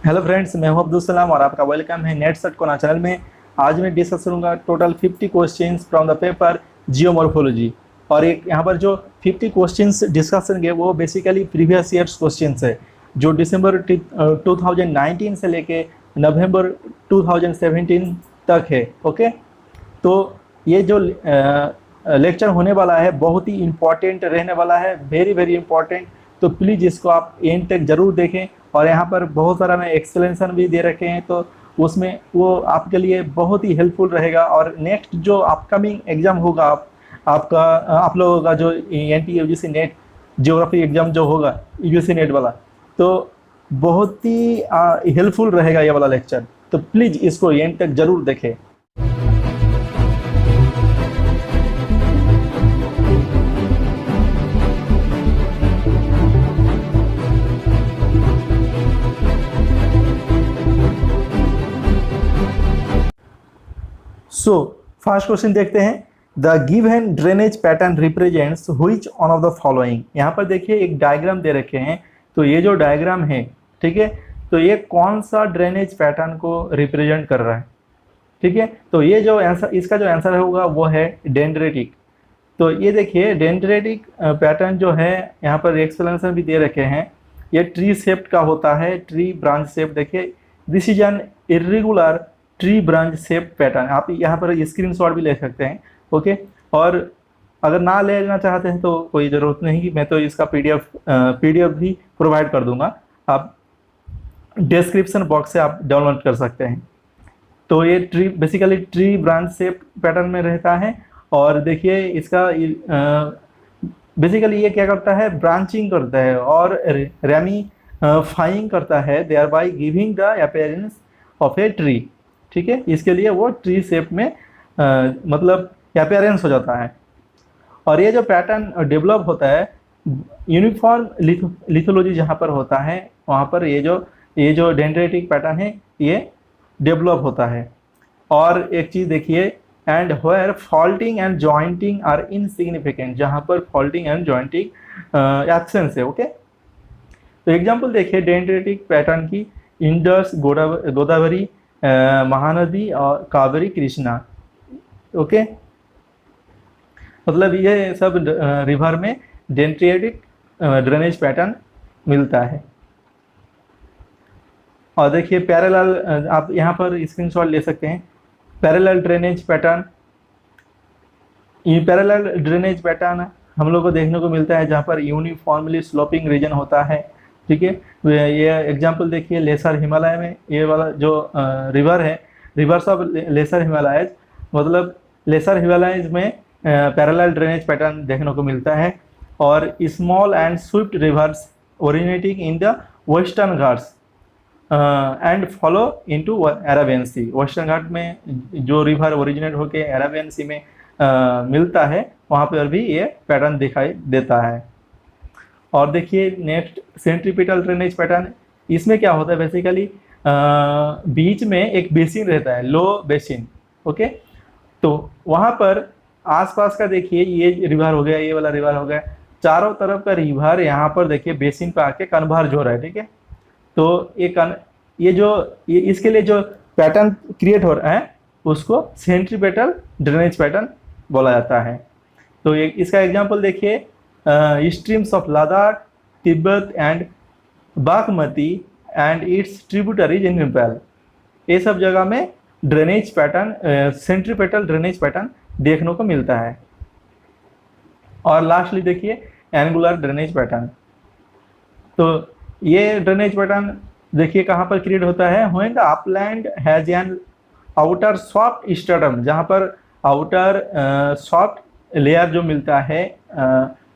Hello friends, मैं हूं अब्दुल सलाम और आपका वेलकम है नेट सेट कोना चैनल में। आज मैं डिस्कस करूंगा total 50 questions from the paper geomorphology. और एक यहाँ पर जो 50 क्वेश्चंस डिस्कस करेंगे वो बेसिकली प्रीवियस ईयर्स क्वेश्चंस है, जो दिसंबर 2019 से लेके नवंबर 2017 तक है। ओके, तो ये जो लेक्चर होने वाला है बहुत ही इम्पोर्टेंट रहने वाला है, वेरी वेरी इंपॉर्टेंट। तो प्लीज़ इसको आप एंड तक ज़रूर देखें। और यहाँ पर बहुत सारा मैं एक्सप्लेनेशन भी दे रखे हैं, तो उसमें वो आपके लिए बहुत ही हेल्पफुल रहेगा। और नेक्स्ट जो अपकमिंग एग्ज़ाम होगा आप लोगों का जो NT UGC net geography exam जो होगा UGC नेट वाला, तो बहुत ही हेल्पफुल रहेगा ये वाला लेक्चर। तो प्लीज़ इसको एंड तक ज़रूर देखें। सो फर्स्ट क्वेश्चन देखते हैं। The given drainage pattern represents which one of the following. यहाँ पर देखिए एक डायग्राम दे रखे हैं, तो ये जो डायग्राम है, ठीक है, तो ये कौन सा ड्रेनेज पैटर्न को रिप्रेजेंट कर रहा है। ठीक है, तो ये जो आंसर, इसका जो आंसर होगा वो है डेंड्रेटिक। तो ये देखिए डेंड्रेटिक पैटर्न जो है, यहाँ पर एक्सप्लेनेशन भी दे रखे हैं। ये ट्री शेप्ड का होता है, ट्री ब्रांच शेप। देखिए this is an irregular tree branch shape pattern. आप यहाँ पर स्क्रीनशॉट भी ले सकते हैं। ओके, और अगर ना लेना चाहते हैं तो कोई ज़रूरत नहीं, मैं तो इसका PDF भी प्रोवाइड कर दूंगा, आप डिस्क्रिप्शन बॉक्स से आप डाउनलोड कर सकते हैं। तो ये tree basically tree branch shape pattern में रहता है। और देखिए इसका बेसिकली ये क्या करता है, ब्रांचिंग करता है और रैमीफाइंग करता है, thereby giving the appearance of a tree. ठीक है, इसके लिए वो ट्री शेप में मतलब अपीयरेंस हो जाता है। और ये जो पैटर्न डेवलप होता है यूनिफॉर्म लिथोलॉजी जहाँ पर होता है, वहाँ पर ये जो डेंड्रेटिक पैटर्न है ये डेवलप होता है। और एक चीज़ देखिए, and where faulting and jointing are insignificant, जहाँ पर फॉल्टिंग एंड जॉइंटिंग एब्सेंस है। ओके, तो एग्जांपल देखिए डेंड्रेटिक पैटर्न की, इंडस, गोदावरी, महानदी और कावेरी, कृष्णा। ओके, मतलब ये सब रिवर में डेंड्रेटिक ड्रेनेज पैटर्न मिलता है। और देखिए पैरेलल, आप यहाँ पर स्क्रीनशॉट ले सकते हैं। पैरेलल ड्रेनेज पैटर्न, ये पैरेलल ड्रेनेज पैटर्न हम लोग को देखने को मिलता है जहाँ पर यूनिफॉर्मली स्लोपिंग रीजन होता है। ठीक है, ये एग्जांपल देखिए लेसर हिमालय में, ये वाला जो रिवर है, रिवर्स ऑफ लेसर हिमालयज, मतलब लेसर हिमालयज में पैरेलल ड्रेनेज पैटर्न देखने को मिलता है। और small and swift rivers originating in the western Ghats and follow into Arabian sea. Western Ghat में जो रिवर ओरिजिनेट होके अरेबियन सी में मिलता है, वहाँ पर भी ये पैटर्न दिखाई देता है। और देखिए नेक्स्ट सेंट्रीपिटल ड्रेनेज पैटर्न, इसमें क्या होता है बेसिकली बीच में एक बेसिन रहता है, लो बेसिन। ओके, तो वहाँ पर आसपास का देखिए ये रिवर हो गया, ये वाला रिवर हो गया, चारों तरफ का रिवर यहाँ पर देखिए बेसिन पे आके कन्वर्ज हो रहा है। ठीक है, तो ये इसके लिए जो पैटर्न क्रिएट हो रहा है उसको सेंट्रीपिटल ड्रेनेज पैटर्न बोला जाता है। तो इसका एग्जांपल देखिए, streams of Ladakh, Tibet and Bagmati and its tributaries in Nepal, ये सब जगह में drainage pattern, centripetal drainage pattern देखने को मिलता है। और लास्टली देखिए एंगुलर ड्रेनेज पैटर्न। तो ये ड्रेनेज पैटर्न देखिए कहाँ पर क्रिएट होता है, when the upland has an outer soft stratum, जहाँ पर आउटर सॉफ्ट लेयर जो मिलता है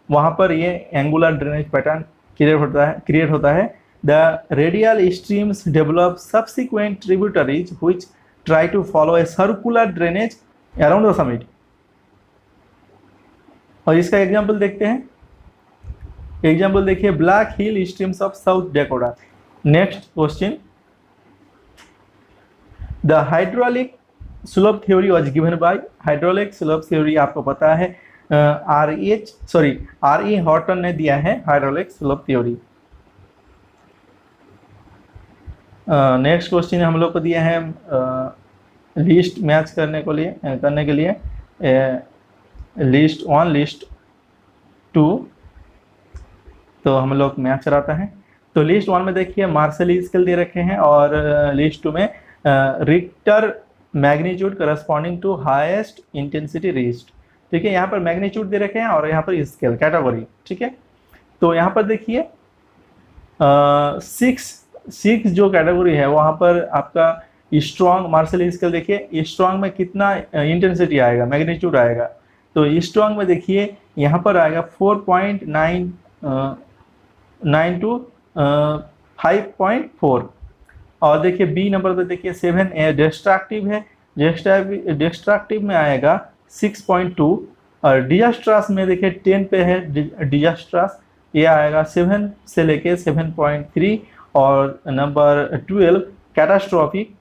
वहाँ पर ये एंगुलर ड्रेनेज पैटर्न क्रिएट होता है। The radial streams develop subsequent tributaries which try to follow a circular drainage around the summit. और इसका एग्जाम्पल देखते हैं। एग्जाम्पल देखिए, black hill streams of south Dakota. Next question, the hydraulic slope theory was given by, hydraulic slope theory आपको पता है R.E. Horton ने दिया है hydraulic slope theory. Next question हम लोग को दिया है लिस्ट मैच करने के लिए लिस्ट वन लिस्ट टू। तो हम लोग मैच कराता है। तो लिस्ट वन में देखिए मार्शल स्केल दे रखे हैं और लिस्ट टू में Richter magnitude corresponding to highest intensity reached. ठीक है, यहाँ पर मैग्नीट्यूड दे रखे हैं और यहाँ पर स्केल कैटेगरी। ठीक है, तो यहाँ पर देखिए सिक्स जो कैटेगरी है वहाँ पर आपका स्ट्रॉन्ग मार्शल स्केल देखिए स्ट्रॉन्ग में कितना इंटेंसिटी आएगा, मैग्नीट्यूड आएगा। तो स्ट्रॉन्ग में देखिए यहाँ पर आएगा 4.9 टू 5.4। और देखिए बी नंबर पे देखिए 7 डिस्ट्रक्टिव है, डिस्ट्रक्टिव में आएगा 6.2। और डिजास्ट्रस में देखिए 10 पे है डिजास्ट्रस, ये आएगा 7 से लेके 7.3। और नंबर 12 कैटास्ट्रॉफिक।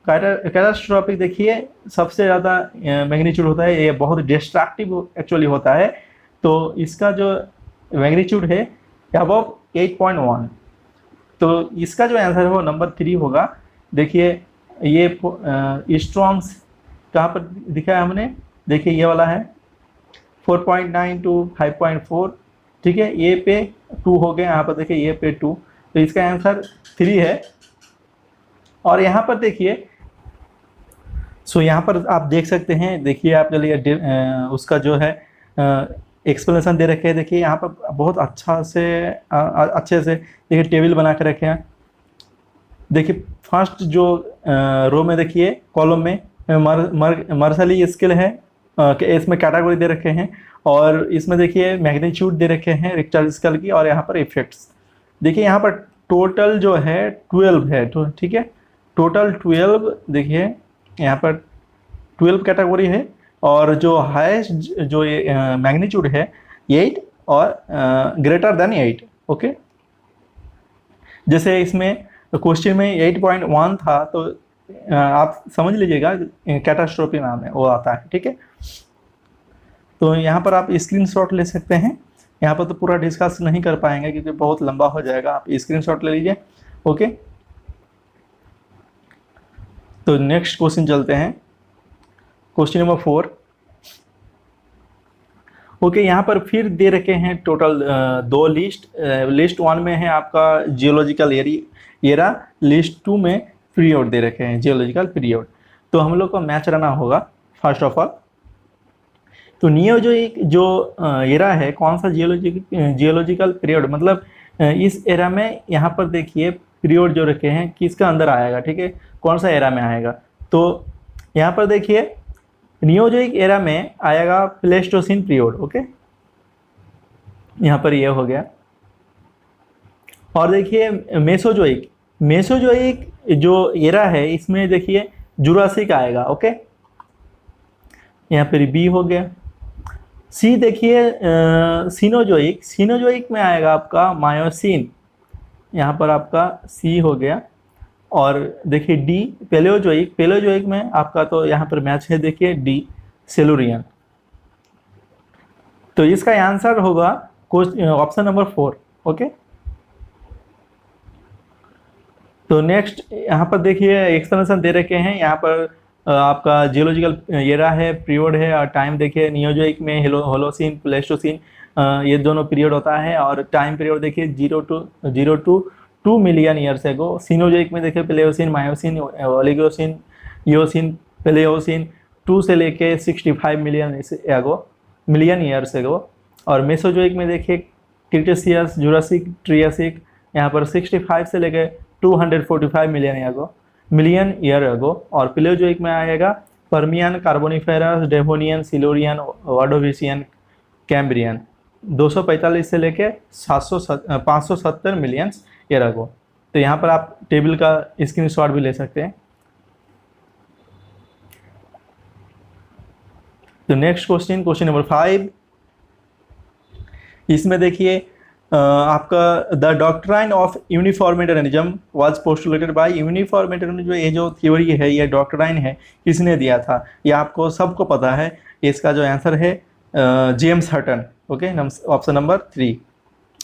कैटास्ट्रॉफिक देखिए सबसे ज़्यादा मैग्नीट्यूड होता है, ये बहुत डिस्ट्रक्टिव एक्चुअली होता है। तो इसका जो मैग्नीट्यूड है अबव 8.1। तो इसका जो आंसर है वो नंबर 3 होगा। देखिए ये स्ट्रॉन्ग्स कहाँ पर दिखा है हमने, देखिए ये वाला है 4.9 टू 5.4। ठीक है, ये पे 2 हो गए, यहाँ पर देखिए ये पे 2। तो इसका आंसर 3 है। और यहाँ पर देखिए यहाँ पर आप देख सकते हैं, देखिए आप चलिए उसका जो है एक्सप्लेनेशन दे रखे हैं। देखिए यहाँ पर बहुत अच्छे से देखिए टेबल बना के रखे हैं। देखिए फर्स्ट जो रो में देखिए कॉलम में मार्शल स्केल है, इसमें कैटेगरी दे रखे हैं और इसमें देखिए मैग्नीट्यूड दे रखे हैं रिक्टर स्केल की। और यहाँ पर इफेक्ट्स देखिए, यहाँ पर टोटल जो है 12 है। तो ठीक है, टोटल 12 देखिए यहाँ पर 12 कैटेगरी है और जो हाईएस्ट जो मैग्नीट्यूड है 8 और ग्रेटर देन 8। ओके, जैसे इसमें क्वेश्चन में 8.1 था तो आप समझ लीजिएगा कैटास्ट्रोफी नाम है वो आता है। ठीक है, तो यहाँ पर आप स्क्रीनशॉट ले सकते हैं। यहाँ पर तो पूरा डिस्कस नहीं कर पाएंगे क्योंकि बहुत लंबा हो जाएगा, आप स्क्रीनशॉट ले लीजिए। ओके, तो नेक्स्ट क्वेश्चन चलते हैं, क्वेश्चन नंबर 4। ओके, यहाँ पर फिर दे रखे हैं टोटल 2 लिस्ट 1 में है आपका जियोलॉजिकल एरा, लिस्ट 2 में पीरियड दे रखे हैं जियोलॉजिकल पीरियड। तो हम लोग को मैच रहना होगा फर्स्ट ऑफ ऑल। तो जो एरा है कौन सा जियोलॉजिकल पीरियड, मतलब इस एरा में यहाँ पर देखिए पीरियड जो रखे हैं किसका अंदर आएगा। ठीक है, कौन सा एरा में आएगा। तो यहाँ पर देखिए नियोजोइक एरा में आएगा प्लेस्टोसिन पीरियड। ओके, यहाँ पर ये हो गया। और देखिए मेसोजोइक जो एरा है इसमें देखिए जुरासिक आएगा। ओके, यहाँ पर बी हो गया। सी देखिए सीनोजोइक में आएगा आपका मायोसिन, यहाँ पर आपका सी हो गया। और देखिए डी पेलोजोइक में आपका तो यहाँ पर मैच है, देखिए डी सेलुरियन। तो इसका आंसर होगा ऑप्शन नंबर 4। ओके, तो नेक्स्ट यहाँ पर देखिए एक्सप्लेनेशन दे रखे हैं। यहाँ पर आपका जियोलॉजिकल एरा है, पीरियड है और टाइम देखिए नियोजोइक में होलोसिन प्लेस्टोसिन ये दोनों पीरियड होता है। और टाइम पीरियड देखिए 0 to 2 million years ago. Cenozoic में देखिए Pliocene Miocene Oligocene Eocene Pliocene 2 से लेके 65 मिलियन ईयर्स एगो। और मेसोजोइक में देखिए क्रिटेशियस जुरासिक ट्रियासिक, यहाँ पर 65 से लेके 245 मिलियन ईयर एगो। और प्लेओजोइक में आएगा Permian Carboniferous Devonian Silurian Ordovician Cambrian 245 से लेके 570 मिलियन ईयर एगो। तो यहाँ पर आप टेबल का स्क्रीनशॉट भी ले सकते हैं। तो नेक्स्ट क्वेश्चन नंबर 5, इसमें देखिए आपका the doctrine of uniformitarianism was postulated by uniformitarianism. ये जो थ्योरी है ये डॉक्ट्राइन है, किसने दिया था ये आपको सबको पता है। इसका जो आंसर है James Hutton. Okay, option number 3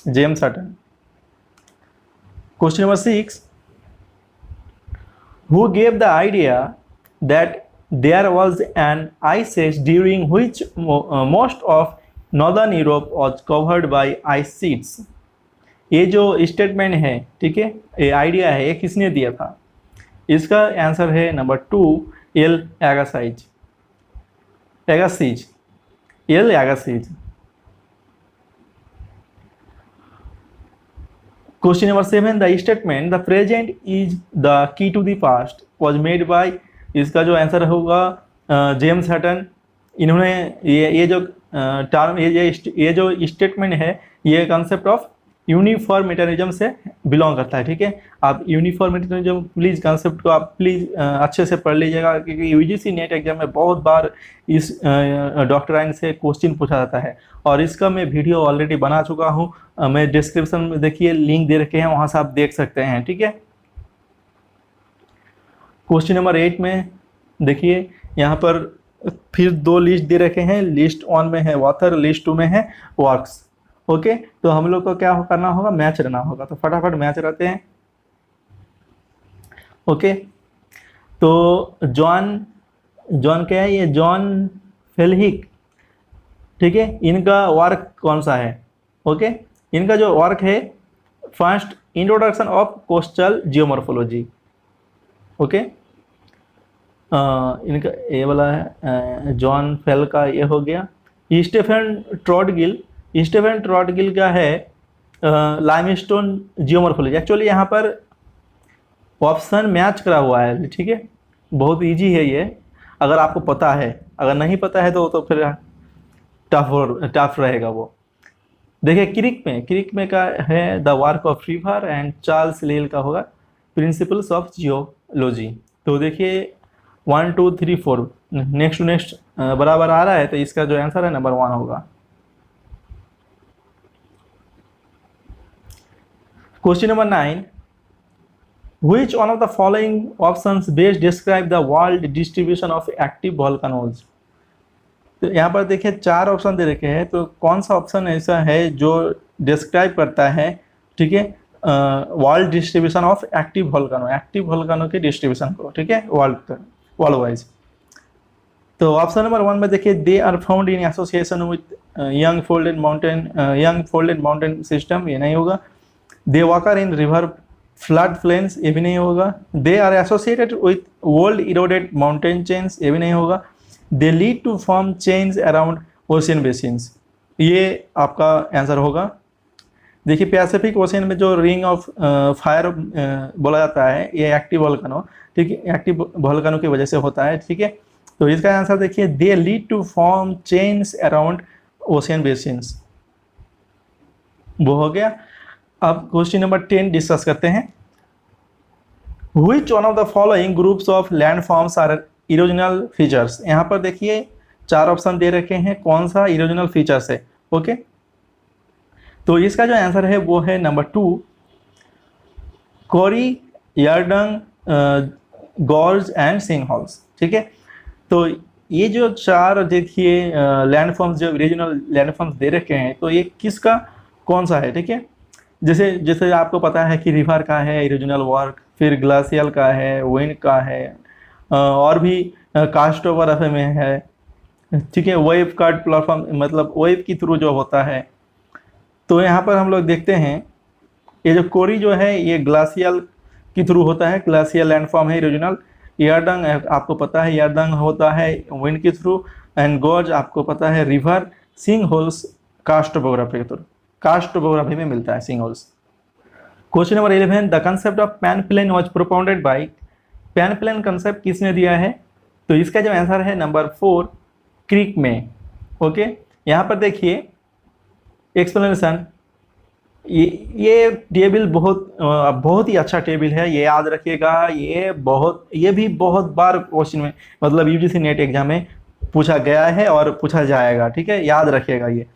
James Hutton. Question number 6, who gave the idea that there was an ice age during which most of northern Europe was covered by ice sheets। ये जो statement है, ठीक है, ये idea है, ये किसने दिया था? इसका आंसर है number 2 L Agassiz, Agassiz, L Agassiz. Question number 7, the statement the present is the key to the past was made by, इसका जो आंसर होगा जेम्स हटन। इन्होंने ये जो टर्म, ये जो स्टेटमेंट है, ये कंसेप्ट ऑफ यूनिफॉर्मिटरिज्म से बिलोंग करता है, ठीक है। आप यूनिफॉर्मिटरिज्म प्लीज़ कंसेप्ट को आप प्लीज़ अच्छे से पढ़ लीजिएगा, क्योंकि यूजीसी नेट एग्जाम में बहुत बार इस डॉक्ट्राइन से क्वेश्चन पूछा जाता है, और इसका मैं वीडियो ऑलरेडी बना चुका हूँ। मैं डिस्क्रिप्शन में देखिए लिंक दे रखे हैं, वहाँ से आप देख सकते हैं, ठीक है। क्वेश्चन नंबर 8 में देखिए, यहाँ पर फिर 2 लिस्ट दे रखे हैं। लिस्ट 1 में है ऑथर, लिस्ट 2 में है वर्क्स। ओके, तो हम लोग को क्या करना होगा? मैच रहना होगा। तो फटाफट मैच रहते हैं। ओके, तो जॉन क्या है? ये जॉन फेल्हिक, ठीक है। इनका वर्क कौन सा है? ओके, इनका जो वर्क है first introduction of coastal geomorphology. Okay, इनका ये वाला है जॉन फेल का, ये हो गया। स्टीफन ट्रॉटगिल का है लाइमस्टोन जियोमॉर्फोलॉजी। एक्चुअली यहाँ पर ऑप्शन मैच करा हुआ है, ठीक है। बहुत इजी है ये, अगर आपको पता है। अगर नहीं पता है तो फिर टफ रहेगा वो। देखिए क्रिक में का है the work of river, and Charles Lyell का होगा प्रिंसिपल्स ऑफ जियोलॉजी। तो देखिए 1 2 3 4 नेक्स्ट टू नेक्स्ट बराबर आ रहा है, तो इसका जो आंसर है नंबर 1 होगा। Question number 9, which one of the following options best describe the world distribution of active volcanoes? तो यहाँ पर देखिए 4 ऑप्शन दे रखे हैं, तो कौन सा ऑप्शन ऐसा है जो डिस्क्राइब करता है, ठीक है, world distribution of active volcano के डिस्ट्रीब्यूशन को, ठीक है, वर्ल्ड वाइज। तो ऑप्शन नंबर 1 में देखिए, they are found in association with young folded mountain system, ये नहीं होगा। They occur in river flood plains, ये भी नहीं होगा। They are associated with old eroded mountain chains, ये भी नहीं होगा। They lead to form chains around ocean basins, ये आपका आंसर होगा। देखिए पैसिफिक ओशियन में जो रिंग ऑफ फायर बोला जाता है, ये एक्टिव वोल्केनो, ठीक है, एक्टिव वोल्केनो की वजह से होता है, ठीक है। तो इसका आंसर देखिए, they lead to form chains around ocean basins, वो हो गया। अब क्वेश्चन नंबर 10 डिस्कस करते हैं। Which one of the following groups of landforms are erosional features? यहाँ पर देखिए 4 ऑप्शन दे रखे हैं, कौन सा इरोजनल फीचर्स है। ओके, तो इसका जो आंसर है वो है number 2 Kori, यार्डंग, gorge and sinkholes, ठीक है। तो ये जो 4 देखिए लैंडफॉर्म्स, जो इरोजनल लैंडफॉर्म्स दे रखे हैं, तो ये किसका कौन सा है, ठीक है। जैसे आपको पता है कि रिवर का है इरोजनल वर्क, फिर ग्लाशियल का है, विंड का है, और भी कास्ट ओवर एफ में है, ठीक है। वेव कट प्लेटफॉर्म, मतलब वेव के थ्रू जो होता है। तो यहाँ पर हम लोग देखते हैं, ये जो कोरी जो है ये ग्लाशियल के थ्रू होता है, ग्लाशियल लैंडफॉर्म है इरोजनल। यार्डंग आपको पता है यार्डंग होता है विंड के थ्रू, एंड गॉर्ज आपको पता है रिवर। सिंकहोल्स कास्ट टोपोग्राफी के थ्रू, कास्ट टोपोग्राफी में मिलता है sinkholes. Question number 11, the concept of peneplain was propounded by, peneplain concept किसने दिया है? तो इसका जो आंसर है नंबर 4 क्रिक में। ओके, यहाँ पर देखिए एक्सप्लेनेशन, ये टेबल बहुत ही अच्छा टेबल है, ये याद रखिएगा। ये भी बहुत बार क्वेश्चन में, मतलब यूजीसी नेट एग्जाम में पूछा गया है और पूछा जाएगा, ठीक है, याद रखिएगा। ये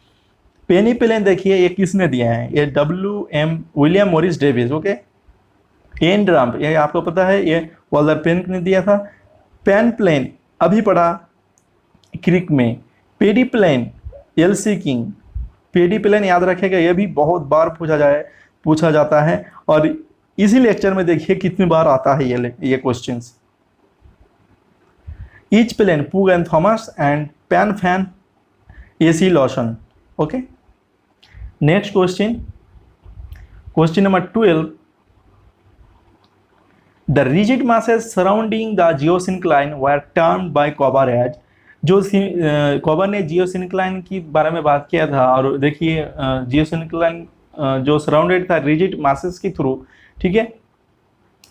पेनीप्लेन देखिए ये किसने दिया है? ये William Morris Davis. Okay, and rump ये आपको पता है, ये वॉल्टर पेंक ने दिया था। पैनप्लेन अभी पढ़ा क्रिक में। पेडीप्लेन एलसी किंग, पेडीप्लेन याद रखेगा, ये भी बहुत बार पूछा जाता है। और इसी लेक्चर में देखिए कितनी बार आता है ये questions. Each plane Pugh and Thomas and pan fan AC Lawson. Okay, next question number 12, the rigid masses surrounding the geosyncline were termed by Kober as, जो कोबर ने जियोसिंक्लाइन की बारे में बात किया था, और देखिए जियोसिंक्लाइन जो सराउंडेड था रिजिड मासेस के थ्रू, ठीक है,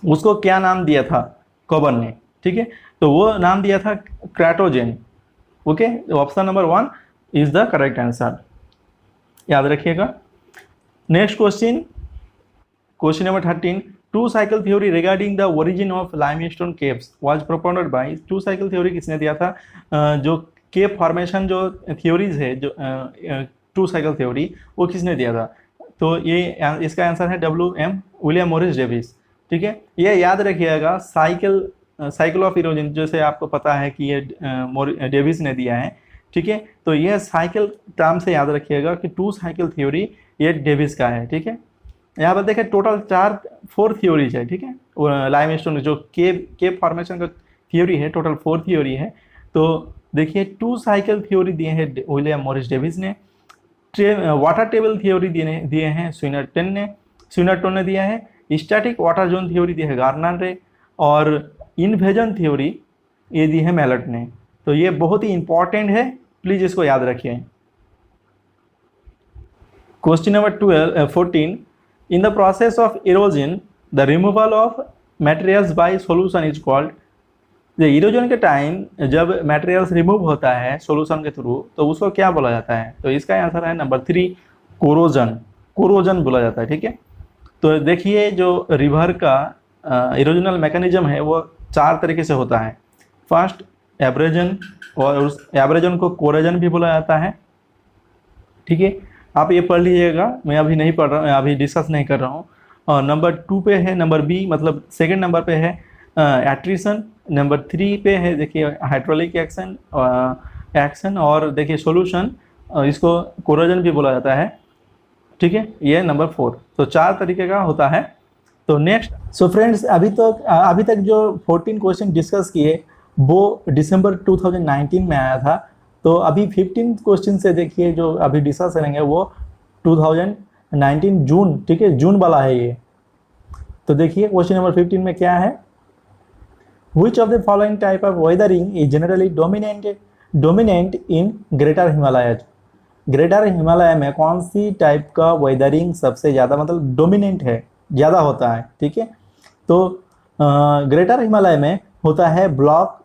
उसको क्या नाम दिया था कोबर ने, ठीक है, तो वो नाम दिया था kratogen. Okay, option number 1 is the correct answer, याद रखिएगा। Next question number 13, two cycle theory regarding the origin of limestone caves was propounded by. Two cycle theory किसने दिया था? जो केव फॉर्मेशन जो थ्योरीज है, जो टू साइकिल थ्योरी, वो किसने दिया था? तो ये इसका आंसर है WM विलियम मॉरिस डेविस। ठीक है, ये याद रखिएगा, साइकिल ऑफ इरोजन जैसे आपको पता है कि ये डेविस ने दिया है। ठीक है, तो ये साइकिल टर्म से याद रखिएगा कि टू साइकिल थ्योरी ये डेविस का है। ठीक है, यहाँ पर देखें टोटल 4 थ्योरीज है। ठीक है, लाइमस्टोन जो केव फॉर्मेशन का थ्योरी है, टोटल 4 थ्योरी है। तो देखिए टू साइकिल थ्योरी दिए हैं विलियम मॉरिस डेविस ने, वाटर टेबल थ्योरी दिए हैं स्विनरटन ने दिया है, स्टैटिक वाटर जोन थ्योरी दिया है गार्नर ने, और इन्वेजन थ्योरी ये दी है मेलट ने। तो ये बहुत ही इंपॉर्टेंट है, प्लीज इसको याद रखिए। Question number 14, in the process of erosion the removal of materials by solution is called। Erosion के टाइम जब मटेरियल्स रिमूव होता है सॉल्यूशन के थ्रू, तो उसको क्या बोला जाता है? तो इसका आंसर है नंबर 3 कोरोजन बोला जाता है। ठीक है, तो देखिए जो रिवर का इरोजनल मैकेनिज्म है वो 4 तरीके से होता है। फर्स्ट एब्रेजन, और उस एब्रेजन को कोरोजन भी बोला जाता है। ठीक है, आप ये पढ़ लीजिएगा, मैं अभी नहीं पढ़ रहा हूँ, अभी डिस्कस नहीं कर रहा हूँ। और नंबर 2 पे है नंबर बी, मतलब सेकंड नंबर पे है एट्रीशन। नंबर 3 पे है देखिए हाइड्रोलिक एक्शन, और देखिए सॉल्यूशन, इसको कोरोजन भी बोला जाता है। ठीक है, ये नंबर 4। तो 4 तरीके का होता है। तो नेक्स्ट, सो फ्रेंड्स अभी तक जो 14 क्वेश्चन डिस्कस किए वो दिसंबर 2019 में आया था। तो अभी 15 क्वेश्चन से देखिए जो अभी डिस्कस करेंगे वो 2019 जून, ठीक है, जून वाला है ये। तो देखिए क्वेश्चन नंबर 15 में क्या है, Which of the following type of weathering is generally dominant in Greater Himalayas? Greater Himalaya में कौन सी टाइप का वेदरिंग सबसे ज़्यादा मतलब डोमिनेंट है, ज़्यादा होता है? ठीक है, तो ग्रेटर हिमालय में होता है ब्लॉक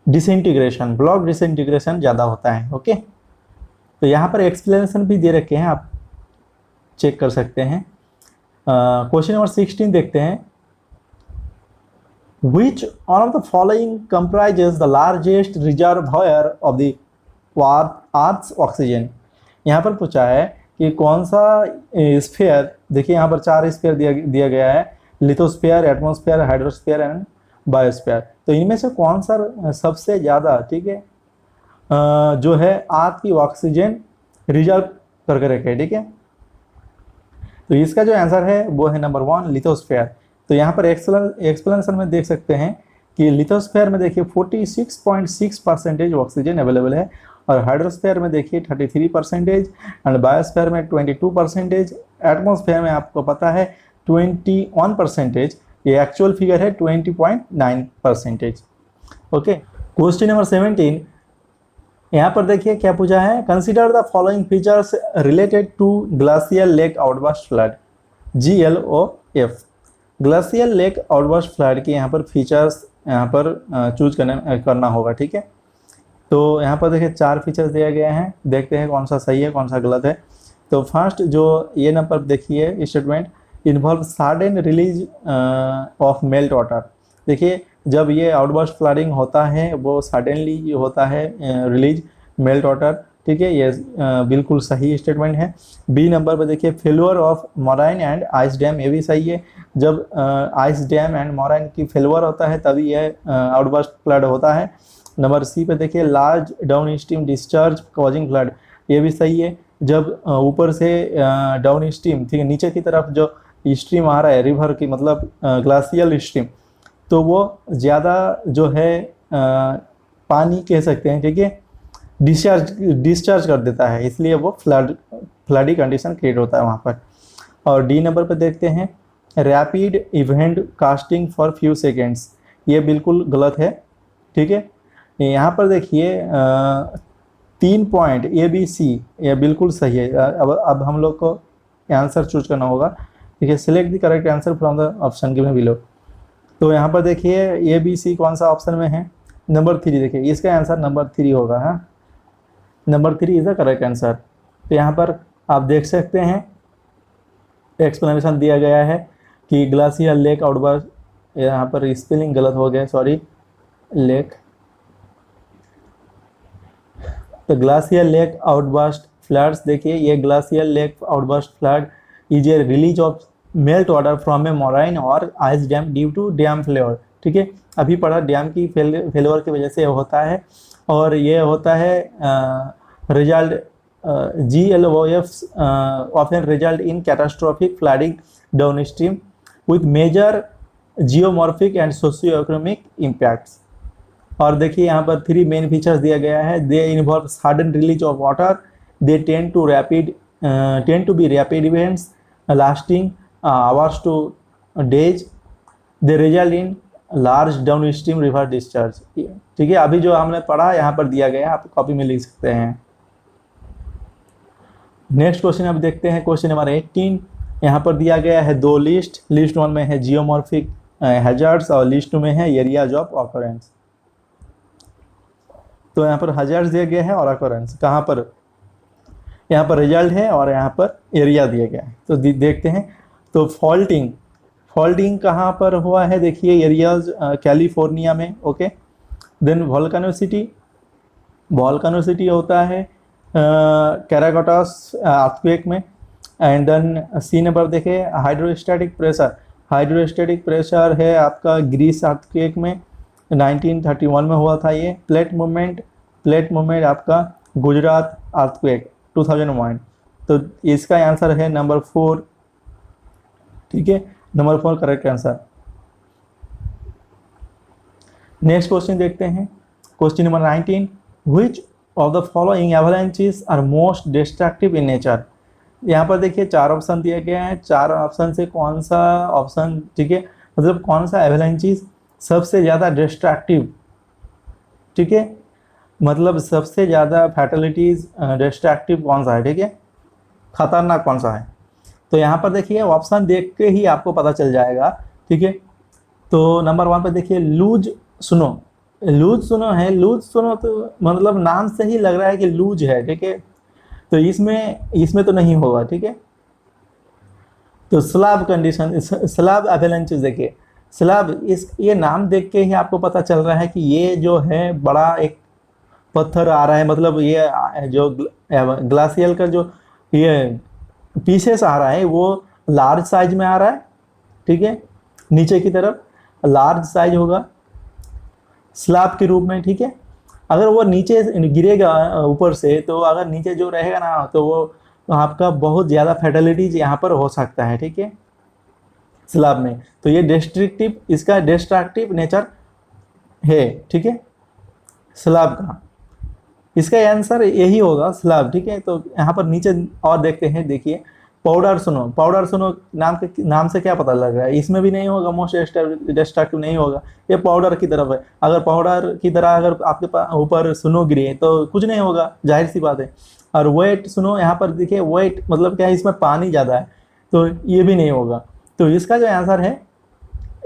डिसइंटीग्रेशन ज़्यादा होता है। ओके, तो यहाँ पर एक्सप्लेनेशन भी दे रखे हैं, आप चेक कर सकते हैं। क्वेश्चन नंबर 16 देखते हैं, Which one of the following comprises the largest reservoir of the Earth's oxygen? यहाँ पर पूछा है कि कौन सा स्फीयर, देखिए यहाँ पर 4 स्फीयर दिया गया है, lithosphere, atmosphere, hydrosphere and biosphere. तो इनमें से कौन सा सबसे ज़्यादा, ठीक है, जो है अर्थ की ऑक्सीजन रिजर्व करके रखे? ठीक है, तो इसका जो आंसर है वो है नंबर 1 लिथोस्फीयर। तो यहाँ पर एक्सप्लेनेशन में देख सकते हैं कि लिथोस्फीयर में देखिए 46.6% ऑक्सीजन अवेलेबल है, और हाइड्रोस्फीयर में देखिए 33% एंड बायोस्फीयर में 22%, एटमॉस्फेयर में आपको पता है 21%। ये एक्चुअल फिगर है 20.9%। ओके, क्वेश्चन नंबर 17, यहाँ पर देखिए क्या पूछा है, consider the following features related to glacial lake outburst flood, GLOF। Glacial lake outburst flood के यहाँ पर फीचर्स यहाँ पर चूज करना होगा। ठीक है, तो यहाँ पर देखिए 4 फीचर्स दिए गए हैं, देखते हैं कौन सा सही है कौन सा गलत है। तो फर्स्ट जो ये नंबर देखिए statement, involve sudden release of melt water. देखिए जब ये आउटबर्स्ट फ्लडिंग होता है वो सडनली होता है रिलीज मेल्ट वाटर। ठीक है, ये बिल्कुल सही स्टेटमेंट है। बी नंबर पर देखिए failure of moraine and ice dam, ये भी सही है। जब आइस डैम एंड मोराइन की फेल्योर होता है तभी यह आउटबर्स्ट फ्लड होता है। नंबर सी पे देखिए large down stream discharge causing flood, ये भी सही है। जब ऊपर से डाउन स्ट्रीम, ठीक है, नीचे की तरफ जो स्ट्रीम आ रहा है रिवर की, मतलब ग्लासियल स्ट्रीम, तो वो ज़्यादा जो है पानी कह सकते हैं, ठीक है, डिस्चार्ज कर देता है, इसलिए वो फ्लडी कंडीशन क्रिएट होता है वहाँ पर। और डी नंबर पर देखते हैं rapid event casting for few seconds, ये बिल्कुल गलत है, ठीक है। यहाँ पर देखिए 3 पॉइंट ए बी सी, ये बिल्कुल सही है। अब हम लोग को आंसर चूज करना होगा, ठीक है। Select the correct answer from the option given below. तो यहाँ पर देखिए ए बी सी कौन सा ऑप्शन में है, नंबर 3, देखिए इसका आंसर नंबर 3 होगा। हाँ, number 3 is the correct answer. तो यहाँ पर आप देख सकते हैं एक्सप्लेनेशन दिया गया है कि ग्लासियर लेक आउटबर्स्ट, यहाँ पर स्पेलिंग गलत हो गया, सॉरी, लेक, तो ग्लासियर लेक आउटबर्स्ट फ्लड्स, देखिए ये glacier lake outburst flood is a release of melt water from a moraine और ice dam due to dam failure, ठीक है। अभी पढ़ा डैम की फेलियर की वजह से होता है, और ये होता है result GLOF often result in catastrophic flooding downstream with major geomorphic and socio-economic impacts। और देखिए यहाँ पर 3 मेन फीचर्स दिया गया है। They involve sudden release of water, they tend to be rapid events lasting hours to days, they result in large downstream river discharge, ठीक है। अभी जो हमने पढ़ा यहाँ पर दिया गया है, आप कॉपी में लिख सकते हैं। नेक्स्ट क्वेश्चन अब देखते हैं, क्वेश्चन नंबर 18। यहाँ पर दिया गया है 2 लिस्ट, लिस्ट 1 में है जियोमॉर्फिक हैजार्ड्स और लिस्ट 2 में है एरियाज ऑफ ऑकरेंस। तो यहाँ पर हैजार्ड्स दिया गया है और ऑकरेंस कहाँ पर, यहाँ पर रिजल्ट है और यहाँ पर एरिया दिया गया है। तो देखते हैं, तो फॉल्टिंग कहाँ पर हुआ है, देखिए एरियाज कैलिफोर्निया में, ओके। देन वॉल्कानोसिटी होता है कैराकोटस अर्थक्वेक में। एंड देन सी नंबर देखे हाइड्रोस्टैटिक प्रेशर है आपका ग्रीस अर्थक्वेक में 1931 में हुआ था ये। प्लेट मूवमेंट आपका गुजरात अर्थक्वेक 2001। तो इसका आंसर है नंबर 4, ठीक है, number 4 correct answer. Next question देखते हैं, question number 19। Which of the following avalanches are most destructive in nature. यहाँ पर देखिए 4 ऑप्शन दिए गए हैं, 4 ऑप्शन से कौन सा ऑप्शन, ठीक है, मतलब कौन सा एवलांचेस सबसे ज़्यादा डिस्ट्रक्टिव, ठीक है, मतलब सबसे ज़्यादा फैटलिटीज डिस्ट्रक्टिव कौन सा है, ठीक है, खतरनाक कौन सा है। तो यहाँ पर देखिए ऑप्शन देख के ही आपको पता चल जाएगा, ठीक है। तो नंबर 1 पर देखिए लूज सुनो तो मतलब नाम से ही लग रहा है कि लूज है, ठीक है, तो इसमें तो नहीं होगा, ठीक है। तो स्लैब कंडीशन, स्लैब एवलांचेस, देखिए स्लैब, ये नाम देख के ही आपको पता चल रहा है कि ये जो है बड़ा एक पत्थर आ रहा है, मतलब ये जो ग्लासियल का जो ये पीसेस आ रहा है वो लार्ज साइज में आ रहा है, ठीक है, नीचे की तरफ लार्ज साइज होगा स्लैब के रूप में, ठीक है। अगर वो नीचे गिरेगा ऊपर से, तो अगर नीचे जो रहेगा ना, तो वो आपका बहुत ज़्यादा फैटलिटीज यहाँ पर हो सकता है, ठीक है, स्लैब में। तो ये इसका डिस्ट्रक्टिव नेचर है, ठीक है, स्लैब का। इसका आंसर यही होगा स्लैब, ठीक है। तो यहाँ पर नीचे और देखते हैं, देखिए पाउडर सुनो नाम से क्या पता लग रहा है, इसमें भी नहीं होगा, मोस्ट डिस्ट्रक्टिव नहीं होगा, ये पाउडर की तरफ है। अगर पाउडर की तरह अगर आपके ऊपर सुनो गिरे तो कुछ नहीं होगा, जाहिर सी बात है। और वेट सुनो, यहाँ पर देखिए वेट मतलब क्या है, इसमें पानी ज़्यादा है, तो ये भी नहीं होगा। तो इसका जो आंसर है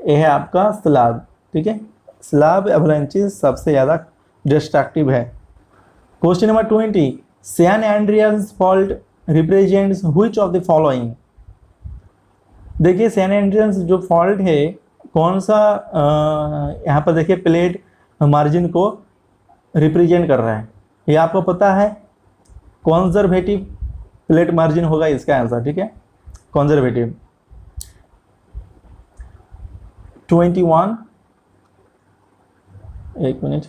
ये है आपका स्लैब, ठीक है, स्लैब एवलांचेस सबसे ज़्यादा डिस्ट्रक्टिव है। Question number 20। San Andreas fault represents which of the following. देखिए सैन एंड्रियास जो फॉल्ट है कौन सा, यहाँ पर देखिए प्लेट मार्जिन को रिप्रेजेंट कर रहा है, ये आपको पता है, कॉन्जर्वेटिव प्लेट मार्जिन होगा इसका आंसर, ठीक है, कॉन्जर्वेटिव। 21, एक minute.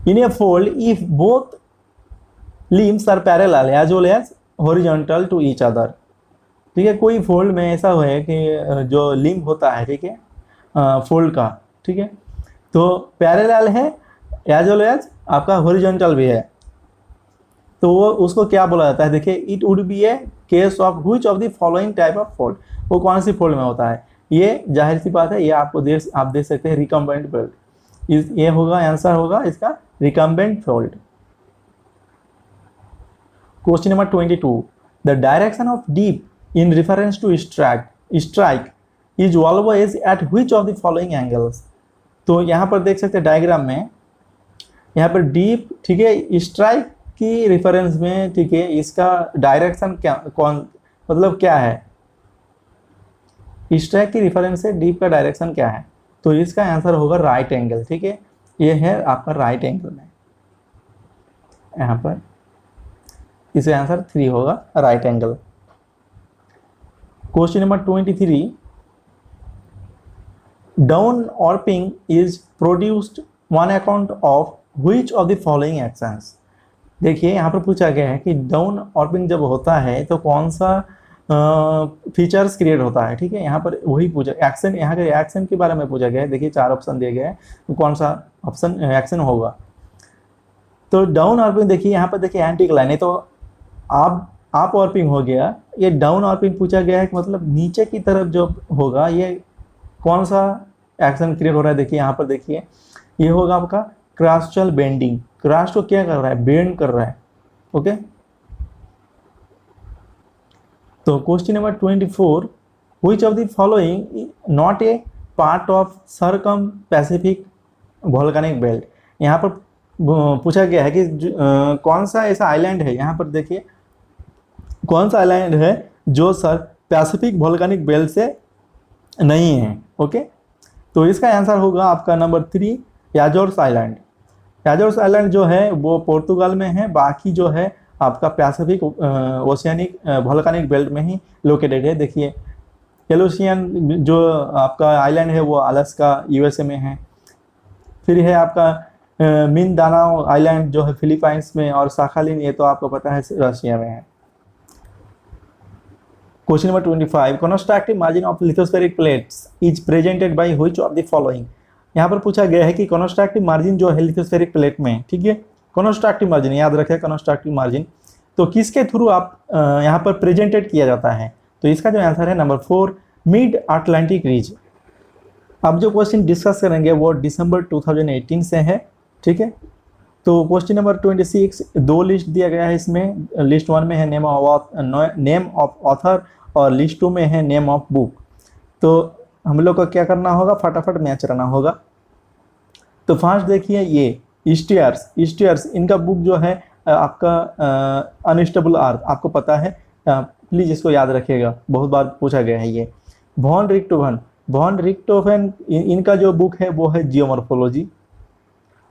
In a fold, if both limbs are parallel as well as horizontal to each other, ठीक है। कोई फोल्ड में ऐसा है कि जो लिंब होता है, ठीक है, फोल्ड का, ठीक है, तो पैरेलल है एज वेल एज आपका हॉरिजॉन्टल भी है, तो वो उसको क्या बोला जाता है, देखिए, it would be A case of which of the following type of fold, वो कौन सी फोल्ड में होता है, ये जाहिर सी बात है, ये आप देख सकते हैं रिकम्बेंट फोल्ड, ये होगा आंसर होगा इसका recumbent fold. Question number 22, the direction of dip in reference to strike is always at which of the following angles. तो यहाँ पर देख सकते हैं डायग्राम में, यहाँ पर डीप, ठीक है, स्ट्राइक की रेफरेंस में, ठीक है, इसका डायरेक्शन क्या, कौन, मतलब क्या है, स्ट्राइक की रेफरेंस से डीप का डायरेक्शन क्या है, तो इसका आंसर होगा राइट एंगल, ठीक है, ये है आपका राइट एंगल में, यहाँ पर इसका आंसर 3 होगा right angle. Question number 23, down warping is produced on account of which of the following actions. देखिए यहाँ पर पूछा गया है कि डाउन ऑर्पिंग जब होता है तो कौन सा फीचर्स क्रिएट होता है, ठीक है, यहाँ पर वही पूछा, एक्शन, यहाँ के एक्शन के बारे में पूछा गया है। देखिए 4 ऑप्शन दिए गए हैं, तो कौन सा ऑप्शन एक्शन होगा, तो डाउन ऑर्पिंग, देखिए यहाँ पर देखिए एंटी क्लाइन है, तो आप ऑर्पिंग हो गया, ये डाउन ऑर्पिंग पूछा गया है, मतलब नीचे की तरफ जो होगा, ये कौन सा एक्शन क्रिएट हो रहा है, देखिए यहाँ पर देखिए, ये होगा आपका क्रॉस्टल बेंडिंग, क्रॉस को क्या कर रहा है, बेंड कर रहा है, ओके। तो question number 24, which of the following not a part of circum Pacific volcanic belt. यहाँ पर पूछा गया है कि कौन सा ऐसा आइलैंड है, यहाँ पर देखिए कौन सा आइलैंड है जो सर पैसिफिक वोल्केनिक बेल्ट से नहीं है, ओके। तो इसका आंसर होगा आपका नंबर 3 याजोर्स आइलैंड। याजोर्स आइलैंड जो है वो पोर्तुगाल में है, बाकी जो है आपका पैसिफिक ओशियानिक वोल्केनिक बेल्ट में ही लोकेटेड है। देखिए एलोसियन जो आपका आइलैंड है वो अलास्का यूएसए में है, फिर है आपका मिंदानाओ आइलैंड जो है फिलीपाइंस में, और साखालिन ये तो आपको पता है रशिया में है। Question number 25, constructive margin of lithospheric plates is presented by which of the following. यहाँ पर पूछा गया है कि कंस्ट्रक्टिव मार्जिन जो है लिथोस्फेरिक प्लेट में, ठीक है, कंस्ट्रक्टिव मार्जिन याद रखें, कंस्ट्रक्टिव मार्जिन तो किसके थ्रू आप यहाँ पर प्रेजेंटेड किया जाता है, तो इसका जो आंसर है नंबर 4 मिड अटलांटिक रीज। अब जो क्वेश्चन डिस्कस करेंगे वो दिसंबर 2018 से है, ठीक है। तो क्वेश्चन नंबर 26, 2 लिस्ट दिया गया है इसमें, लिस्ट 1 में है नेम ऑफ ऑथर और लिस्ट 2 में है नेम ऑफ बुक। तो हम लोग को क्या करना होगा, फटाफट मैच करना होगा। तो फर्स्ट देखिए ये स्टीयर्स इनका बुक जो है आपका अनस्टेबल अर्थ, आपको पता है, प्लीज इसको याद रखिएगा, बहुत बार पूछा गया है ये। वॉन रिक्टोफेन इनका जो बुक है वो है जियोमॉर्फोलॉजी,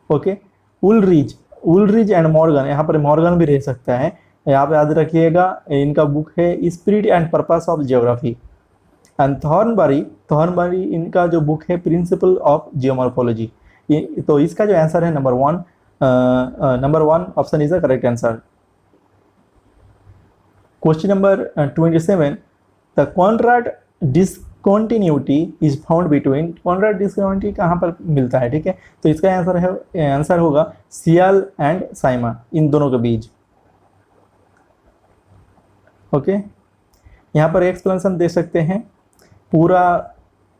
ओके। उलरिज एंड मॉर्गन, यहाँ पर मॉर्गन भी रह सकता है, यहाँ पे याद रखिएगा, इनका बुक है spirit and purpose of geography. And Thornbury इनका जो बुक है प्रिंसिपल ऑफ जियोमॉर्फोलॉजी। तो इसका जो आंसर है number 1 option is the correct answer. Question number 27, the Conrad discontinuity is found between, Conrad discontinuity कहाँ पर मिलता है, ठीक है, तो इसका आंसर होगा सियाल एंड साइमा, इन दोनों के बीच, ओके। यहाँ पर एक्सप्लेनेशन दे सकते हैं, पूरा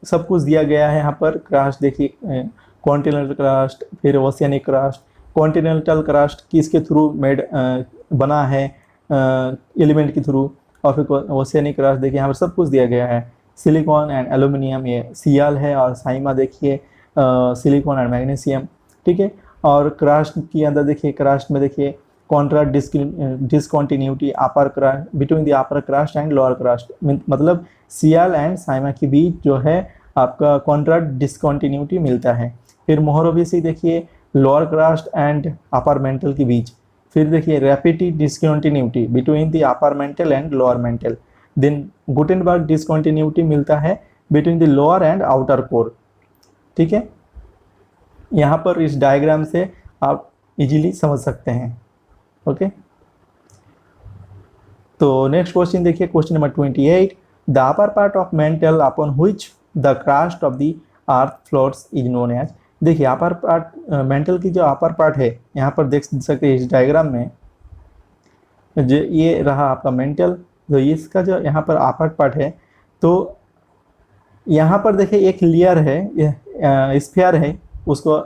सब कुछ दिया गया है। यहाँ पर क्रस्ट देखिए, कॉन्टिनेंटल क्रस्ट, फिर ओशियानिक क्रस्ट, कॉन्टिनेंटल क्रस्ट किसके थ्रू बना है, एलिमेंट के थ्रू, और फिर ओशियानिक क्रस्ट देखिए यहाँ पर सब कुछ दिया गया है। सिलिकॉन एंड एल्यूमिनियम ये सियाल है, और साइमा देखिए सिलिकॉन एंड मैग्नीशियम, ठीक है। और क्रस्ट के अंदर देखिए, क्रस्ट में देखिए Conrad discontinuity upper crust between the upper crust and lower crust, मतलब सियाल एंड साइमा के बीच जो है आपका कॉन्ट्राड डिसकॉन्टिन्यूटी मिलता है। फिर मोहरोविसी देखिए lower crust and upper mantle के बीच। फिर देखिए rapid discontinuity between the upper mantle and lower mantle. Then Gutenberg discontinuity मिलता है between the lower and outer core, ठीक है। यहाँ पर इस डायग्राम से आप इजीली समझ सकते हैं, ओके। तो नेक्स्ट क्वेश्चन देखिए, question number 28, the upper part of mantle upon which the crust of the earth floats is known as. देखिए अपर पार्ट, मेंटल की जो अपर पार्ट है, यहाँ पर देख सकते हैं इस डायग्राम में, जो ये रहा आपका मेंटल, तो इसका जो यहाँ पर अपर पार्ट है, तो यहाँ पर देखिए एक लेयर है, स्फीयर है, उसको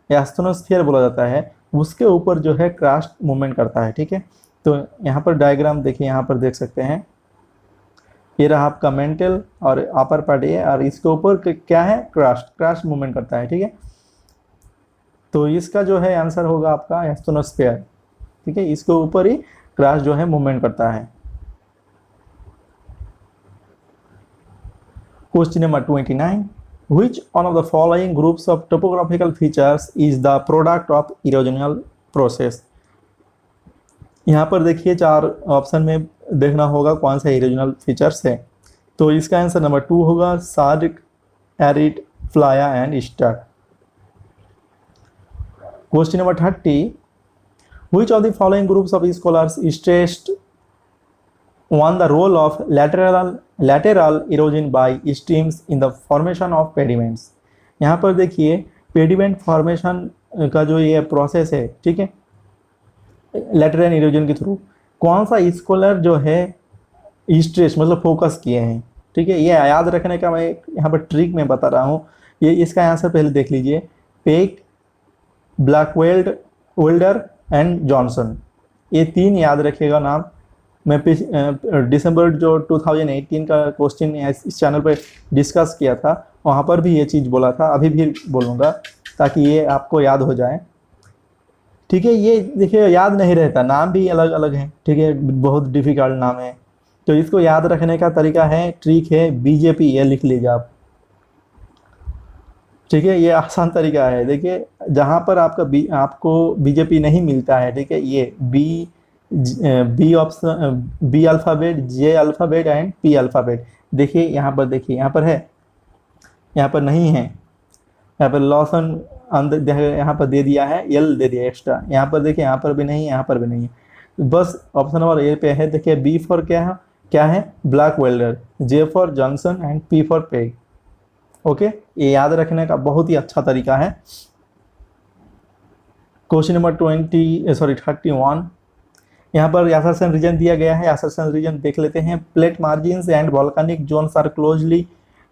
एस्ट्रोनोस्फीयर बोला जाता है, उसके ऊपर जो है क्रस्ट मूवमेंट करता है, ठीक है। तो यहाँ पर डायग्राम देखिए, यहाँ पर देख सकते हैं, ये रहा आपका मेंटल और अपर पार्ट ये, और इसके ऊपर क्या है, क्रस्ट मूवमेंट करता है, ठीक है। तो इसका जो है आंसर होगा आपका एस्ट्रोनोस्फीयर, ठीक है, इसके ऊपर ही क्रस्ट जो है मूवमेंट करता है। Question number 29. Which one of the following groups of topographical features is the product of erosional process? यहाँ पर देखिए 4 ऑप्शन में देखना होगा कौन सा इरोजनल फीचर्स है। तो इसका आंसर नंबर 2 होगा, सार्क, arid, playa and stuck. Question number 30. Which of the following groups of scholars stressed on the role of lateral erosion by streams in the formation of pediments? यहाँ पर देखिए pediment formation का जो ये process है, ठीक है, लैटरल इरोजन के थ्रू, कौन सा स्कॉलर जो है स्ट्रेस मतलब फोकस किए हैं, ठीक है। ये याद रखने का मैं यहाँ पर ट्रिक में बता रहा हूँ। ये इसका आंसर पहले देख लीजिए, पेक, ब्लैकवेल्डर एंड जॉनसन, ये 3 याद रखिएगा नाम। मैं दिसंबर जो 2018 का क्वेश्चन इस चैनल पर डिस्कस किया था, वहाँ पर भी ये चीज़ बोला था, अभी भी बोलूँगा ताकि ये आपको याद हो जाए, ठीक है। ये देखिए याद नहीं रहता, नाम भी अलग अलग हैं, ठीक है, बहुत डिफिकल्ट नाम है। तो इसको याद रखने का तरीका है, ट्रिक है, बीजेपी, ये लिख लीजिए आप, ठीक है, ये आसान तरीका है। देखिए जहाँ पर आपको बीजेपी नहीं मिलता है, ठीक है, ये B option, B alphabet, J alphabet and P alphabet, देखिए यहाँ पर, देखिए यहाँ पर है, यहाँ पर नहीं है, यहाँ पर लॉसन अंदर यहाँ पर दे दिया है, एल दे दिया एक्स्ट्रा, यहाँ पर देखिए, यहाँ पर भी नहीं, यहाँ पर भी नहीं है, बस ऑप्शन नंबर ए पे है। देखिए बी फॉर क्या है black welder, J for Johnson and P for peg. Okay, ये याद रखने का बहुत ही अच्छा तरीका है। क्वेश्चन नंबर 31, यहाँ पर यासरसन रीजन दिया गया है। यासरसन रीजन देख लेते हैं। Plate margins and volcanic zones are closely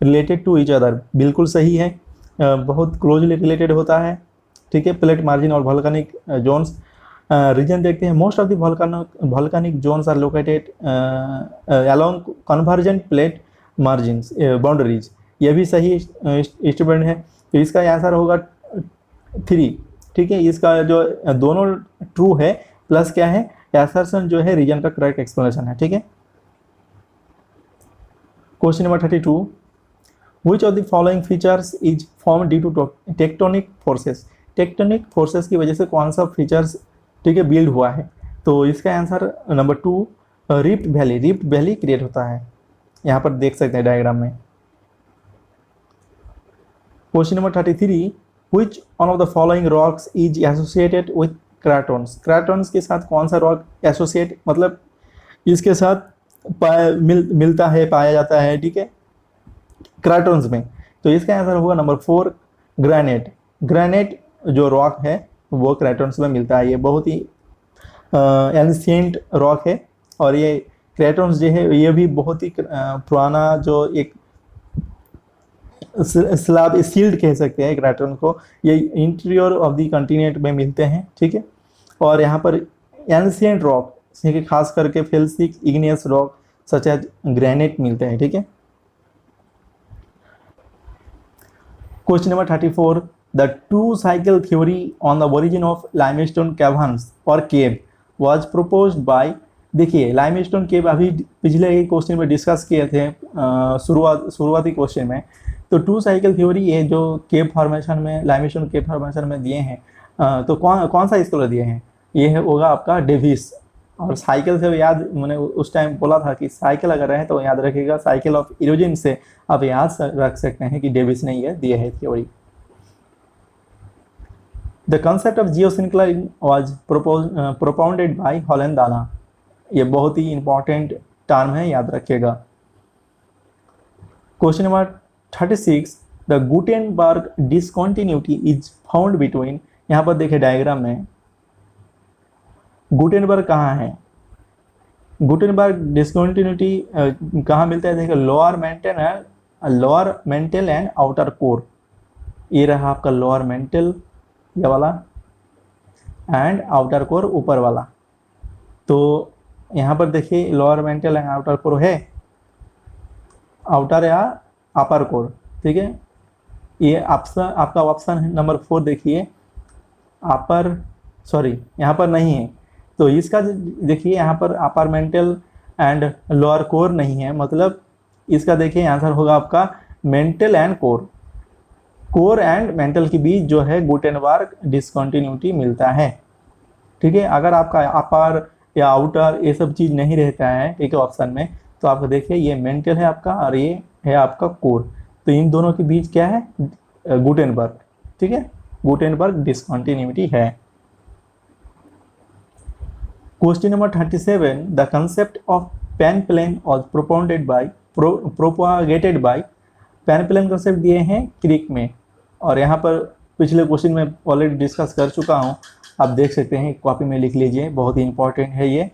related to each other, बिल्कुल सही है, बहुत क्लोजली रिलेटेड होता है, ठीक है, प्लेट मार्जिन और वॉल्केनिक जोन्स। रीजन देखते हैं। Most of the volcanic zones are located along convergent plate margins boundaries, ये भी सही स्टेटमेंट है। तो इसका आंसर होगा 3, ठीक है, इसका जो दोनों ट्रू है, प्लस क्या है, यासरसन जो है रीजन का करेक्ट एक्सप्लेनेशन है, ठीक है। Question number 32, Which of the following features is formed due to tectonic forces? Tectonic forces की वजह से कौन सा फीचर्स, ठीक है, बिल्ड हुआ है? तो इसका answer number 2, rift valley create होता है, यहाँ पर देख सकते हैं डायग्राम में। Question number 33, Which one of the following rocks is associated with क्राटॉन्स? क्राटॉन्स के साथ कौन सा रॉक एसोसिएट, मतलब इसके साथ मिलता है, पाया जाता है, ठीक है, क्राटॉन्स में? तो इसका आंसर होगा नंबर 4, ग्रेनाइट जो रॉक है वो क्राटॉन्स में मिलता है। ये बहुत ही एंशिएंट रॉक है, और ये क्राटॉन्स जो है ये भी बहुत ही पुराना जो एक स्लैब सील्ड कह सकते हैं क्राटॉन को, ये इंटीरियर ऑफ द कॉन्टिनेंट में मिलते हैं, ठीक है। और यहाँ पर एंशिएंट रॉक, खास करके felsic igneous rock such as granite मिलते हैं, ठीक है। Question number 34, the 2 cycle theory on the origin of limestone caverns और केव वाज प्रपोज्ड बाय। देखिए लाइमस्टोन केव अभी पिछले क्वेश्चन में डिस्कस किए थे, शुरुआती क्वेश्चन में। तो 2 साइकिल थ्योरी ये जो केव फॉर्मेशन में, लाइमस्टोन केव फॉर्मेशन में दिए हैं, तो कौन सा स्कॉलर दिए हैं? ये है होगा आपका डेविस। और साइकिल से याद, मैंने उस टाइम बोला था कि साइकिल अगर रहे तो याद रखिएगा, साइकिल ऑफ इरोजन से आप याद रख सकते हैं कि डेविस ने ये दिए है theory. The concept of geosyncline was propounded bye Holland दाना। ये बहुत ही इंपॉर्टेंट टर्म है, याद रखिएगा। Question number 36, the Gutenberg discontinuity is found between, यहाँ पर देखिए डायग्राम में गुटेनबर्ग कहाँ है, गुटेनबर्ग डिसकंटिन्यूटी कहाँ मिलता है, देखिए lower mental and outer core. ये रहा आपका लोअर मेंटल, ये वाला, एंड आउटर कोर ऊपर वाला। तो यहाँ पर देखिए lower mental and outer core है, आउटर या अपर कोर, ठीक है। ये आपका ऑप्शन नंबर 4 देखिए, अपर, सॉरी यहाँ पर नहीं है, तो इसका देखिए यहाँ पर अपर मेंटल एंड लोअर कोर नहीं है, मतलब इसका देखिए आंसर होगा आपका mental and core. Core and mental के बीच जो है गुटेनबर्ग डिसकंटिन्यूटी मिलता है, ठीक है। अगर आपका अपर या आउटर ये सब चीज़ नहीं रहता है, ठीक है, ऑप्शन में, तो आपको देखिए ये मेंटल है आपका और ये है आपका कोर, तो इन दोनों के बीच क्या है, गुटेनबर्ग, ठीक है, गुटेनबर्ग डिसकंटिन्यूटी है। Question number 37, the concept of peneplain was propagated by, peneplain concept दिए हैं क्रिक में, और यहाँ पर पिछले क्वेश्चन में ऑलरेडी डिस्कस कर चुका हूँ, आप देख सकते हैं, कॉपी में लिख लीजिए, बहुत ही इंपॉर्टेंट है ये।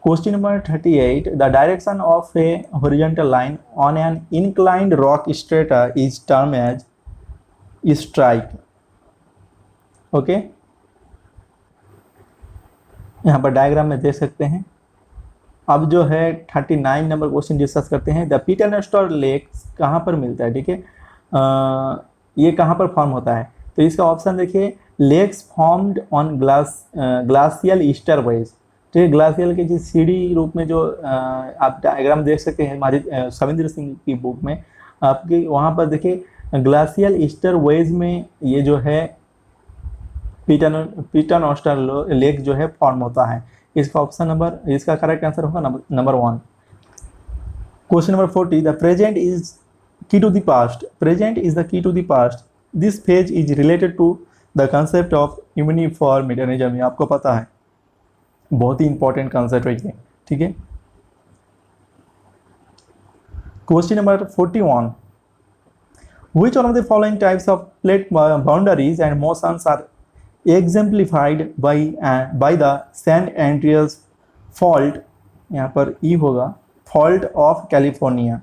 Question number 38, the direction of a horizontal line on an inclined rock strata is term as strike, okay. यहाँ पर डायग्राम में देख सकते हैं। अब जो है 39 नंबर क्वेश्चन डिस्कस करते हैं। द पीटरनस्टर लेक कहाँ पर मिलता है, ठीक है, ये कहाँ पर फॉर्म होता है, तो इसका ऑप्शन देखिए, lakes formed on glacial easter wedge, तो ये ग्लासियल के जिस सीढ़ी रूप में जो आप डायग्राम देख सकते हैं सविंद्र सिंह की बुक में आपके, वहाँ पर देखिए ग्लासियल ईस्टर वेज में ये जो है पीटरनस्टर लेक जो है फॉर्म होता है। इसका ऑप्शन नंबर, इसका करेक्ट आंसर होगा number 1। Question number 40, the present is key to the past, present is the key to the past, this phase is related to the concept of uniformitarianism, आपको पता है, बहुत ही important concept है, ठीक है। Question number 41, which one of the following types of plate boundaries and motions are exemplified by the San Andreas fault, यहाँ पर ई होगा, फॉल्ट ऑफ कैलिफोर्निया।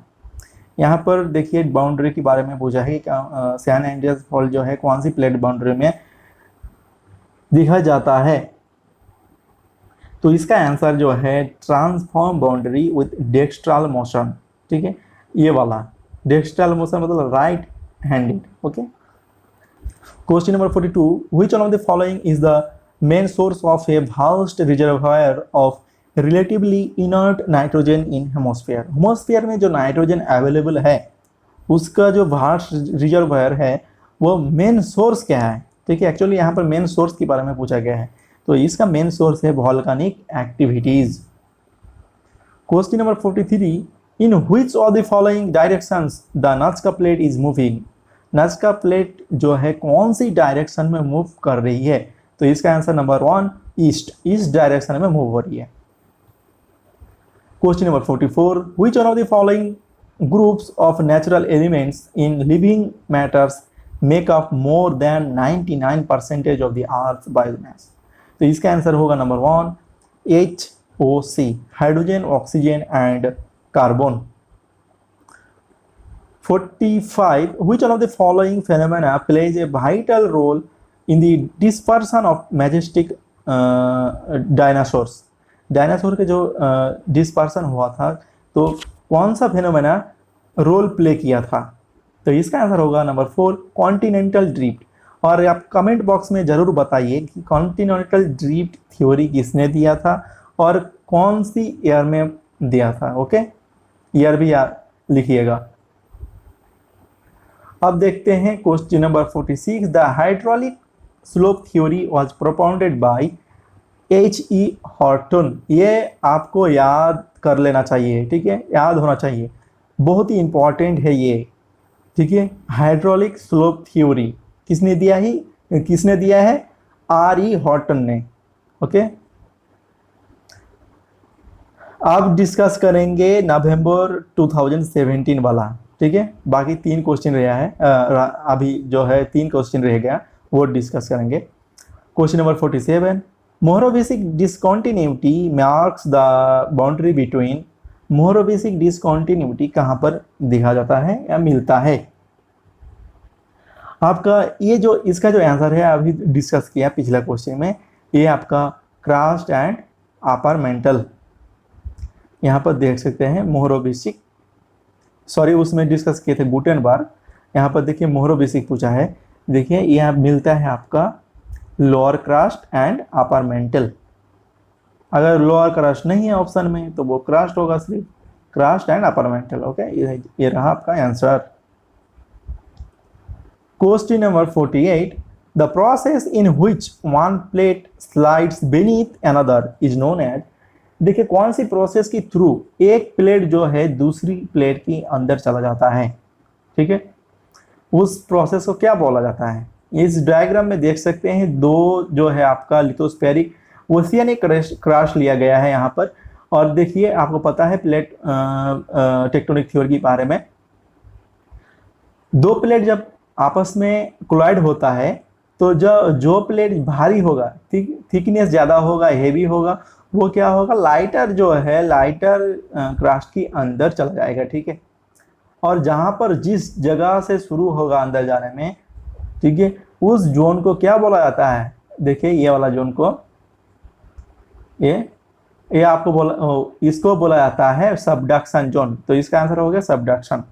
यहाँ पर देखिए बाउंड्री के बारे में पूछा है कि सैन एंड्रियास फॉल्ट जो है कौन सी प्लेट बाउंड्री में दिखा जाता है, तो इसका आंसर जो है transform boundary with dextral motion, ठीक है, ये वाला डेक्स्ट्रल मोशन मतलब right handed, okay. Question number 42, which one of the following is the main source of a vast reservoir of relatively inert nitrogen in hemisphere, हेमोस्फीयर में जो nitrogen available है उसका जो वास्ट रिजर्वायर है वो मेन सोर्स क्या है, ठीक है। एक्चुअली यहाँ पर मेन सोर्स के बारे में पूछा गया है, तो इसका मेन सोर्स है volcanic activities. Question number 43, in which of the following directions the Nazca plate is moving, Nazca plate जो है कौन सी डायरेक्शन में मूव कर रही है, तो इसका आंसर नंबर 1 ईस्ट, इस डायरेक्शन में मूव हो रही है। Question number 44, which one of the following groups of natural elements in living matters make up more than 99% of the earth biomass, तो इसका आंसर होगा number 1 HOC, hydrogen, oxygen and carbon. 45, which one of the following phenomena plays a vital role in the dispersion of majestic dinosaurs, dinosaur के जो dispersion हुआ था, तो कौन सा फेनोमेना रोल प्ले किया था, तो इसका आंसर होगा नंबर 4 कॉन्टिनेंटल ड्रिफ्ट। और आप कमेंट बॉक्स में ज़रूर बताइए कि कॉन्टिनेंटल ड्रिफ्ट थ्योरी किसने दिया था और कौन सी ईयर में दिया था, ओके, ईयर भी लिखिएगा। अब देखते हैं question number 46, the hydraulic slope theory was propounded bye H.E. Horton, ये आपको याद कर लेना चाहिए, ठीक है, याद होना चाहिए, बहुत ही इंपॉर्टेंट है ये, ठीक है। हाइड्रोलिक स्लोप थ्योरी किसने दिया है, R.E. हॉर्टन ने, ओके। अब डिस्कस करेंगे नवंबर 2017 वाला, ठीक है। बाकी 3 क्वेश्चन रहा है, अभी जो है 3 क्वेश्चन रह गया, वो डिस्कस करेंगे। Question number 47, Mohorovicic discontinuity marks the boundary between. Mohorovicic discontinuity कहाँ पर देखा जाता है या मिलता है? आपका ये जो इसका जो आंसर है अभी डिस्कस किया पिछला क्वेश्चन में, ये आपका क्रस्ट एंड अपर मेंटल, यहाँ पर देख सकते हैं मोरोबेसिक, सॉरी उसमें डिस्कस किए थे गुटेनबर्ग, यहाँ पर देखिए मोरोबेसिक पूछा है। देखिए यहाँ मिलता है आपका lower crust and upper mantle. अगर लोअर क्रस्ट नहीं है ऑप्शन में तो वो क्रस्ट होगा, सिर्फ crust and upper mantle. Okay, ये रहा आपका answer. Question number 48, the process in which one plate slides beneath another is known as. देखिए कौन सी प्रोसेस के थ्रू एक प्लेट जो है दूसरी प्लेट के अंदर चला जाता है, ठीक है, उस प्रोसेस को क्या बोला जाता है? इस डायग्राम में देख सकते हैं दो जो है आपका लिथोस्फेरिक ओशियनिक क्रस्ट लिया गया है यहाँ पर। और देखिए आपको पता है प्लेट टेक्टोनिक थ्योरी के बारे में, दो प्लेट जब आपस में कोलाइड होता है तो जो प्लेट भारी होगा, थिकनेस ज़्यादा होगा, हेवी होगा, वो क्या होगा, लाइटर जो है लाइटर क्रस्ट के अंदर चला जाएगा, ठीक है। और जहाँ पर जिस जगह से शुरू होगा अंदर जाने में, ठीक है, उस जोन को क्या बोला जाता है? देखिए ये वाला जोन को ये आपको इसको बोला जाता है सबडक्शन जोन। तो इसका आंसर हो गया subduction.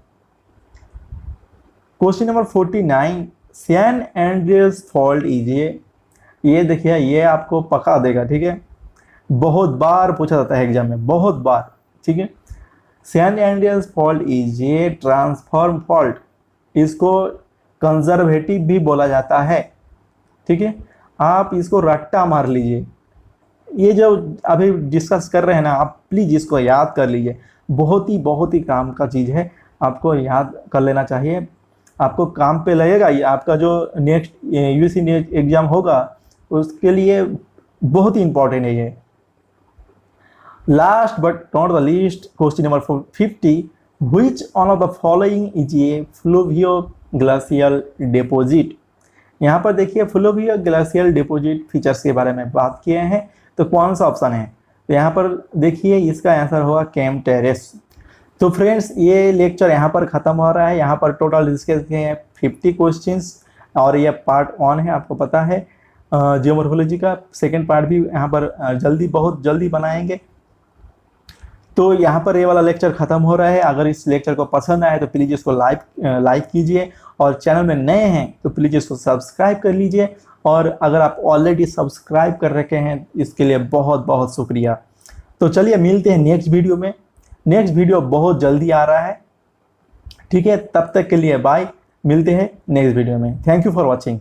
Question number 49, San Andreas fault is ये देखिए ये आपको पका देगा, ठीक है, बहुत बार पूछा जाता है एग्जाम में, बहुत बार, ठीक है। San Andreas fault is a transform fault, इसको कंजर्वेटिव भी बोला जाता है, ठीक है। आप इसको रट्टा मार लीजिए, ये जो अभी डिस्कस कर रहे हैं ना, आप प्लीज इसको याद कर लीजिए, बहुत ही काम का चीज़ है, आपको याद कर लेना चाहिए, आपको काम पे लगेगा। ये आपका जो नेक्स्ट यूजीसी नेट एग्जाम होगा उसके लिए बहुत ही इंपॉर्टेंट है ये। Last but not the least, question number 50, which one of the following is a fluvio glacial deposit. यहाँ पर देखिए फ्लूवियो ग्लेशियल डिपॉजिट फीचर्स के बारे में बात किए हैं, तो कौन सा ऑप्शन है? तो यहाँ पर देखिए इसका आंसर होगा कैंप टेरेस। तो फ्रेंड्स ये लेक्चर यहाँ पर ख़त्म हो रहा है। यहाँ पर टोटल डिस्कस किए हैं 50 क्वेश्चंस और ये पार्ट 1 है, आपको पता है। जियोमॉर्फोलॉजी का सेकंड पार्ट भी यहाँ पर बहुत जल्दी बनाएंगे। तो यहाँ पर ये वाला लेक्चर ख़त्म हो रहा है। अगर इस लेक्चर को पसंद आए तो प्लीज़ इसको लाइक कीजिए, और चैनल में नए हैं तो प्लीज़ इसको सब्सक्राइब कर लीजिए। और अगर आप ऑलरेडी सब्सक्राइब कर रखे हैं इसके लिए बहुत बहुत शुक्रिया। तो चलिए मिलते हैं नेक्स्ट वीडियो में। नेक्स्ट वीडियो बहुत जल्दी आ रहा है, ठीक है। तब तक के लिए बाय, मिलते हैं नेक्स्ट वीडियो में। Thank you for watching.